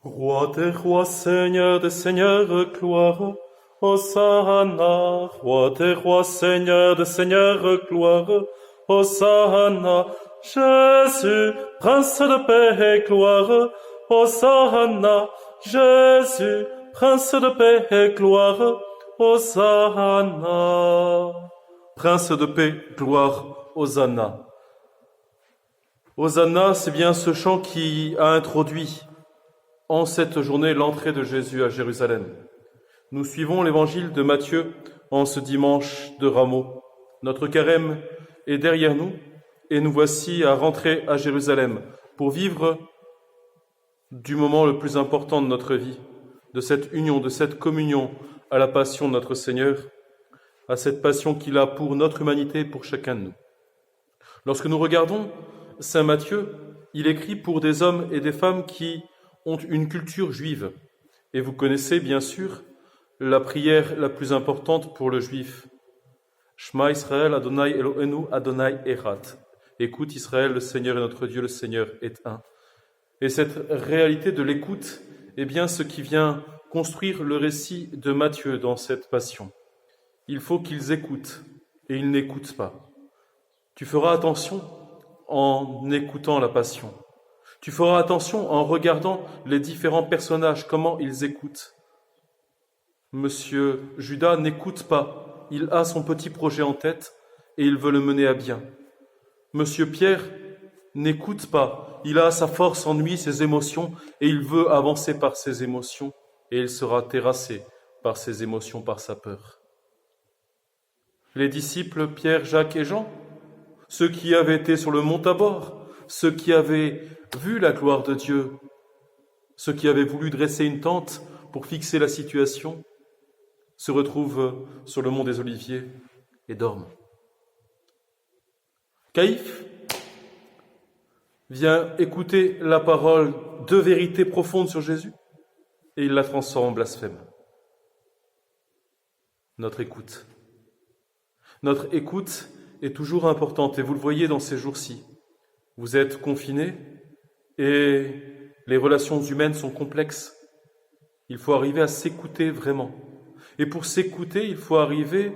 Roi des rois, Seigneur des seigneurs, gloire. Hosanna, roi des rois, Seigneur des seigneurs, gloire. Hosanna, Jésus, prince de paix, gloire. Hosanna, Jésus, prince de paix, gloire. Hosanna. Prince de paix, gloire, Hosanna. Hosanna, c'est bien ce chant qui a introduit en cette journée l'entrée de Jésus à Jérusalem. Nous suivons l'évangile de Matthieu en ce dimanche de Rameaux. Notre carême est derrière nous et nous voici à rentrer à Jérusalem pour vivre du moment le plus important de notre vie, de cette union, de cette communion à la passion de notre Seigneur, à cette passion qu'il a pour notre humanité, pour chacun de nous. Lorsque nous regardons Saint Matthieu, il écrit pour des hommes et des femmes qui ont une culture juive. Et vous connaissez bien sûr la prière la plus importante pour le juif. Shema Israël, Adonai Eloheinu, Adonai Echad. Écoute Israël, le Seigneur est notre Dieu, le Seigneur est un. Et cette réalité de l'écoute est bien ce qui vient construire le récit de Matthieu dans cette passion. Il faut qu'ils écoutent et ils n'écoutent pas. Tu feras attention en écoutant la passion. Tu feras attention en regardant les différents personnages, comment ils écoutent. Monsieur Judas n'écoute pas, il a son petit projet en tête et il veut le mener à bien. Monsieur Pierre n'écoute pas, il a sa force en lui, ses émotions, et il veut avancer par ses émotions, et il sera terrassé par ses émotions, par sa peur. Les disciples Pierre, Jacques et Jean, ceux qui avaient été sur le mont Tabor, ceux qui avaient vu la gloire de Dieu, ceux qui avaient voulu dresser une tente pour fixer la situation, se retrouvent sur le mont des Oliviers et dorment. Caïphe vient écouter la parole de vérité profonde sur Jésus et il la transforme en blasphème. Notre écoute est toujours importante et vous le voyez dans ces jours-ci. Vous êtes confinés et les relations humaines sont complexes. Il faut arriver à s'écouter vraiment. Et pour s'écouter, il faut arriver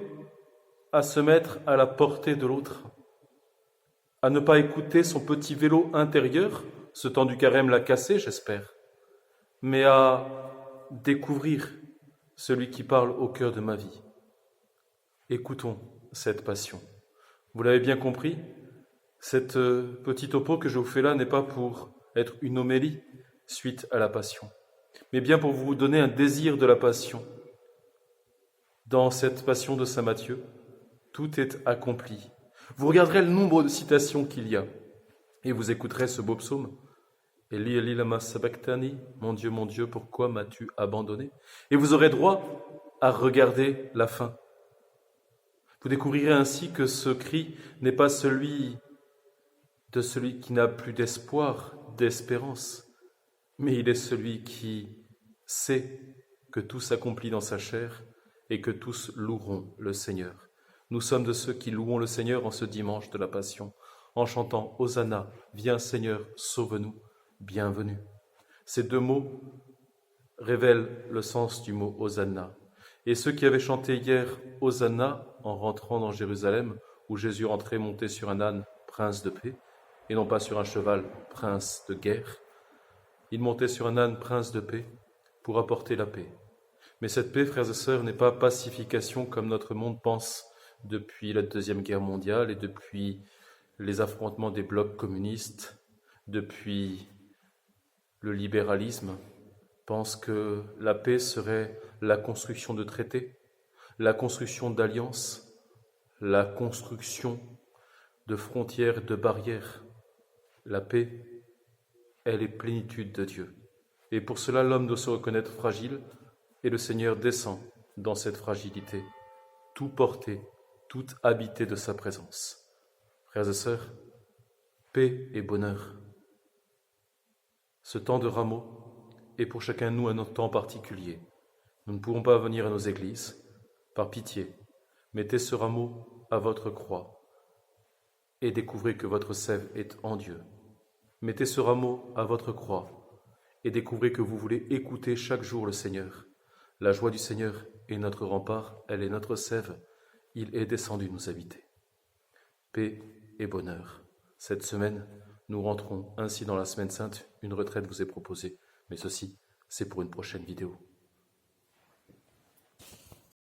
à se mettre à la portée de l'autre, à ne pas écouter son petit vélo intérieur, ce temps du carême l'a cassé, j'espère, mais à découvrir celui qui parle au cœur de ma vie. Écoutons cette passion. Vous l'avez bien compris, cette petite topo que je vous fais là n'est pas pour être une homélie suite à la passion, mais bien pour vous donner un désir de la passion. Dans cette passion de saint Matthieu, tout est accompli. Vous regarderez le nombre de citations qu'il y a et vous écouterez ce beau psaume. Eli, Eli, lama sabachthani, mon Dieu, pourquoi m'as-tu abandonné? Et vous aurez droit à regarder la fin. Vous découvrirez ainsi que ce cri n'est pas celui de celui qui n'a plus d'espoir, d'espérance, mais il est celui qui sait que tout s'accomplit dans sa chair et que tous loueront le Seigneur. Nous sommes de ceux qui louons le Seigneur en ce dimanche de la Passion, en chantant « Hosanna, viens Seigneur, sauve-nous, bienvenue ». Ces deux mots révèlent le sens du mot « Hosanna ». Et ceux qui avaient chanté hier « Hosanna » en rentrant dans Jérusalem, où Jésus rentrait monté sur un âne, prince de paix, et non pas sur un cheval, prince de guerre, il montait sur un âne, prince de paix, pour apporter la paix. Mais cette paix, frères et sœurs, n'est pas pacification comme notre monde pense depuis la Deuxième Guerre mondiale et depuis les affrontements des blocs communistes, depuis le libéralisme, pense que la paix serait la construction de traités, la construction d'alliances, la construction de frontières, de barrières. La paix, elle est plénitude de Dieu. Et pour cela, l'homme doit se reconnaître fragile, et le Seigneur descend dans cette fragilité, tout porté, tout habité de sa présence. Frères et sœurs, paix et bonheur. Ce temps de Rameaux est pour chacun de nous un temps particulier. Nous ne pourrons pas venir à nos églises. Par pitié, mettez ce rameau à votre croix et découvrez que votre sève est en Dieu. Mettez ce rameau à votre croix et découvrez que vous voulez écouter chaque jour le Seigneur. La joie du Seigneur est notre rempart, elle est notre sève. Il est descendu nous habiter. Paix et bonheur. Cette semaine, nous rentrons ainsi dans la semaine sainte. Une retraite vous est proposée, mais ceci, c'est pour une prochaine vidéo.